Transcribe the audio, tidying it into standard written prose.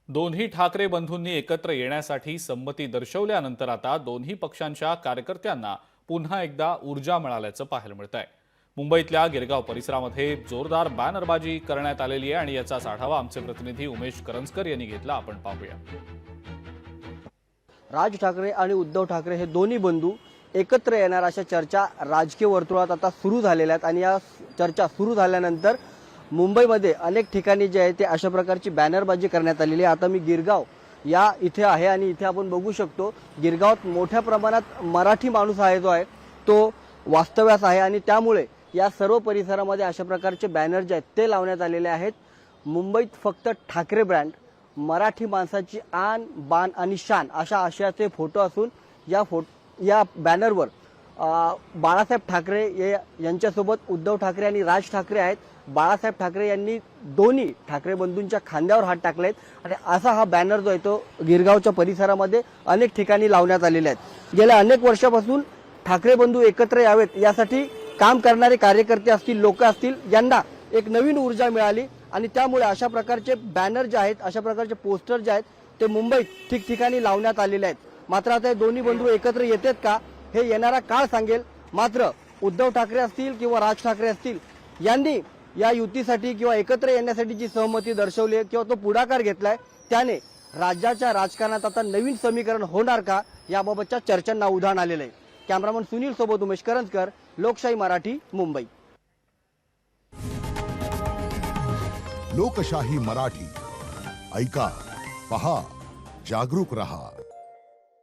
दोन्ही ठाकरे बंधूंनी एकत्र येण्यासाठी संमती दर्शवल्यानंतर आता दोन्ही पक्षांच्या कार्यकर्त्यांना पुन्हा एकदा ऊर्जा मिळाल्याचं पाहायला मिळतंय। मुंबईतल्या गिरगाव परिसरामध्ये जोरदार बॅनरबाजी करण्यात आलेली आहे आणि याचाच आढावा आमचे प्रतिनिधी उमेश करंजकर यांनी घेतला। आपण पाहूया। राज ठाकरे आणि उद्धव ठाकरे हे दोन्ही बंधू एकत्र येणार अशा चर्चा राजकीय वर्तुळात आता सुरू झालेल्या आहेत आणि या चर्चा सुरू झाल्यानंतर मुंबईमध्ये अनेक ठिकाणी जे आहे ते अशा प्रकारची बॅनरबाजी करण्यात आलेली आहे। आता मी गिरगाव या इथे आहे आणि इथे आपण बघू शकतो गिरगावात मोठ्या प्रमाणात मराठी माणूस आहे जो आहे तो वास्तव्यास आहे आणि त्यामुळे या सर्व परिसरामध्ये अशा प्रकारचे बॅनर जे आहेत ते लावण्यात आलेले आहेत। मुंबईत फक्त ठाकरे ब्रँड, मराठी माणसाची आन बान आणि शान अशा आशयाचे फोटो असून या बॅनरवर बाळासाहेब ठाकरे यांच्यासोबत उद्धव ठाकरे आणि राज ठाकरे आहेत। बाळासाहेब ठाकरे यांनी दोन्ही ठाकरे बंधूंच्या खांद्यावर हात टाकलेत आणि असा हा बॅनर जो आहे तो गिरगावच्या परिसरामध्ये अनेक ठिकाणी लावण्यात आलेले आहेत। गेल्या अनेक वर्षापासून ठाकरे बंधू एकत्र यावेत यासाठी काम करणारे कार्यकर्ते असतील, लोक असतील, यांना एक नवीन ऊर्जा मिळाली आणि त्यामुळे अशा प्रकारचे बॅनर जे आहेत, अशा प्रकारचे पोस्टर जे आहेत ते मुंबईत ठिकठिकाणी लावण्यात आलेले आहेत। मात्र आता हे दोन्ही बंधू एकत्र येतात का हे येणारा काळ सांगेल। मात्र उद्धव ठाकरे असतील किंवा राज ठाकरे असतील यांनी या युतीसाठी किंवा एकत्र येण्यासाठी जी सहमती दर्शवली किंवा तो पुढाकार घेतलाय त्याने राज्याच्या राजकारणात आता नवीन समीकरण होणार का याबाबतच्या चर्चांना उधाण आलेलं आहे। कॅमेरामन सुनील सोबत उमेश करंजकर, लोकशाही मराठी, मुंबई। लोकशाही मराठी ऐका, पहा, जागरूक रहा।